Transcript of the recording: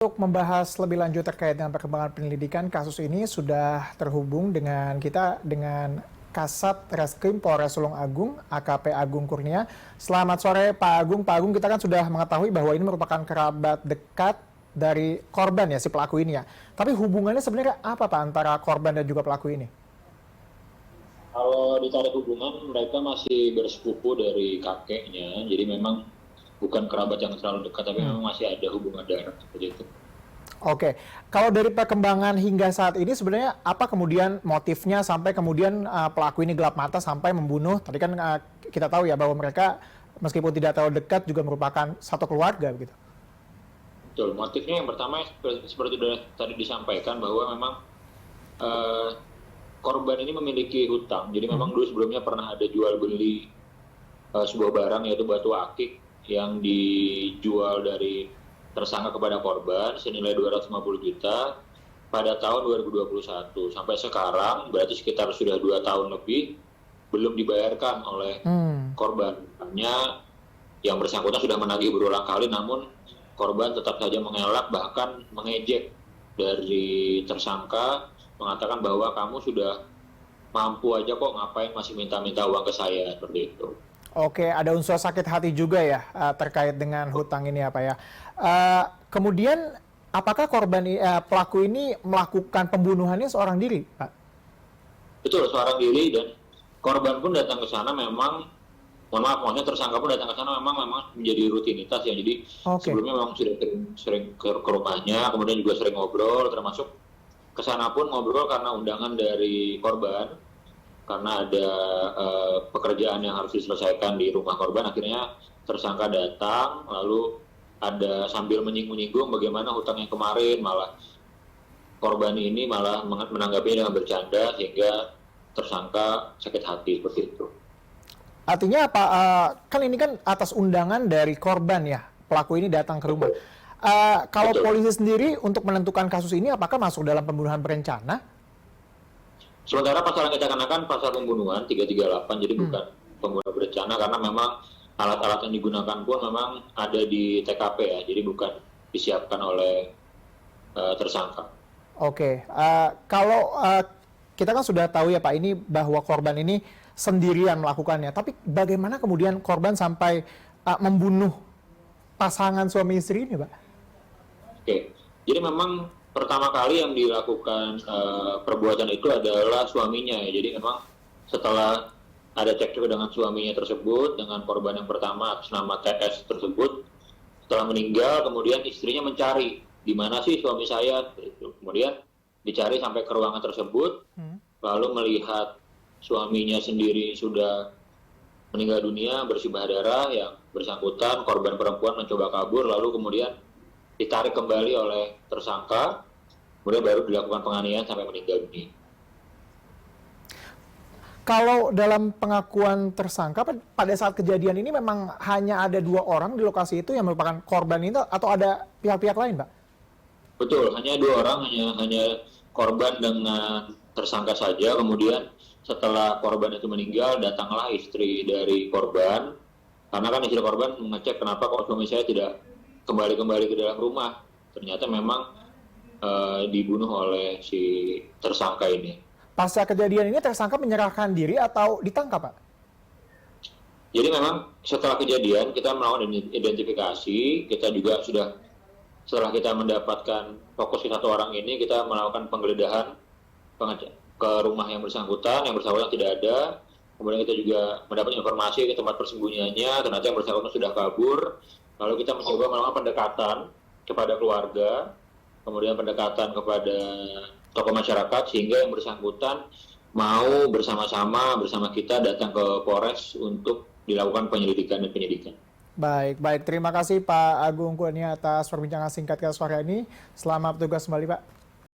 Untuk membahas lebih lanjut terkait dengan perkembangan penyelidikan kasus ini sudah terhubung dengan kita dengan Kasat Reskrim Polres Tulung Agung, AKP Agung Kurnia. Selamat sore Pak Agung. Pak Agung, kita kan sudah mengetahui bahwa ini merupakan kerabat dekat dari korban ya, si pelaku ini ya. Tapi hubungannya sebenarnya apa Pak antara korban dan juga pelaku ini? Kalau ditarik hubungan, mereka masih bersepupu dari kakeknya, jadi memang bukan kerabat yang terlalu dekat, tapi memang masih ada hubungan darah seperti itu. Oke, kalau dari perkembangan hingga saat ini sebenarnya apa kemudian motifnya sampai kemudian pelaku ini gelap mata sampai membunuh? Tadi kan kita tahu ya bahwa mereka meskipun tidak terlalu dekat juga merupakan satu keluarga begitu. Betul, motifnya yang pertama seperti tadi disampaikan bahwa memang korban ini memiliki hutang, jadi memang dulu sebelumnya pernah ada jual beli sebuah barang yaitu batu akik yang dijual dari tersangka kepada korban senilai 250 juta pada tahun 2021. Sampai sekarang berarti sekitar sudah 2 tahun lebih belum dibayarkan oleh korban. Hanya yang bersangkutan sudah menagih berulang kali, namun korban tetap saja mengelak bahkan mengejek dari tersangka, mengatakan bahwa kamu sudah mampu aja kok, ngapain masih minta-minta uang ke saya, seperti itu. Oke, ada unsur sakit hati juga ya terkait dengan hutang ini apa ya. Kemudian apakah pelaku ini melakukan pembunuhannya seorang diri, Pak? Betul, seorang diri, dan korban pun datang ke sana memang, mohon maaf, maksudnya tersangka pun datang ke sana memang menjadi rutinitas ya. Jadi sebelumnya memang sudah sering ke rumahnya, kemudian juga sering ngobrol, termasuk ke sana pun ngobrol karena undangan dari korban. Karena ada pekerjaan yang harus diselesaikan di rumah korban, akhirnya tersangka datang, lalu ada sambil menyinggung bagaimana hutang yang kemarin, malah korban ini malah menanggapinya dengan bercanda, sehingga tersangka sakit hati seperti itu. Artinya apa? Kan ini kan atas undangan dari korban ya, pelaku ini datang ke rumah. Kalau polisi sendiri untuk menentukan kasus ini, apakah masuk dalam pembunuhan berencana? Sementara pasal yang kita kenakan pasal pembunuhan 338, jadi bukan pembunuhan berencana, karena memang alat-alat yang digunakan pun memang ada di TKP ya, jadi bukan disiapkan oleh tersangka. Oke, kalau kita kan sudah tahu ya Pak ini bahwa korban ini sendirian melakukannya, tapi bagaimana kemudian korban sampai membunuh pasangan suami istri ini Pak? Oke, jadi memang pertama kali yang dilakukan perbuatan itu adalah suaminya ya. Jadi memang setelah ada cekcok dengan suaminya tersebut, dengan korban yang pertama atas nama TS tersebut, setelah meninggal kemudian istrinya mencari di mana sih suami saya. Kemudian dicari sampai ke ruangan tersebut, lalu melihat suaminya sendiri sudah meninggal dunia bersimbah darah, yang bersangkutan korban perempuan mencoba kabur, lalu kemudian ditarik kembali oleh tersangka, kemudian baru dilakukan penganiayaan sampai meninggal dunia. Kalau dalam pengakuan tersangka pada saat kejadian ini memang hanya ada 2 orang di lokasi itu yang merupakan korban itu, atau ada pihak-pihak lain, Pak? Betul, hanya 2 orang, hanya korban dengan tersangka saja. Kemudian setelah korban itu meninggal, datanglah istri dari korban, karena kan istri korban mengecek kenapa kok suami saya tidak kembali ke dalam rumah. Ternyata memang dibunuh oleh si tersangka ini. Pasca kejadian ini tersangka menyerahkan diri atau ditangkap, Pak? Jadi memang setelah kejadian kita melakukan identifikasi, kita juga sudah, setelah kita mendapatkan fokus ke 1 orang ini, kita melakukan penggeledahan ke rumah yang bersangkutan tidak ada. Kemudian kita juga mendapat informasi ke tempat persembunyiannya, ternyata yang bersangkutan sudah kabur. Lalu kita mencoba melakukan pendekatan kepada keluarga, kemudian pendekatan kepada tokoh masyarakat, sehingga yang bersangkutan mau bersama kita datang ke Polres untuk dilakukan penyelidikan dan penyidikan. Baik. Terima kasih Pak Agung Kurnia atas perbincangan singkat kita sore ini. Selamat bertugas kembali, Pak.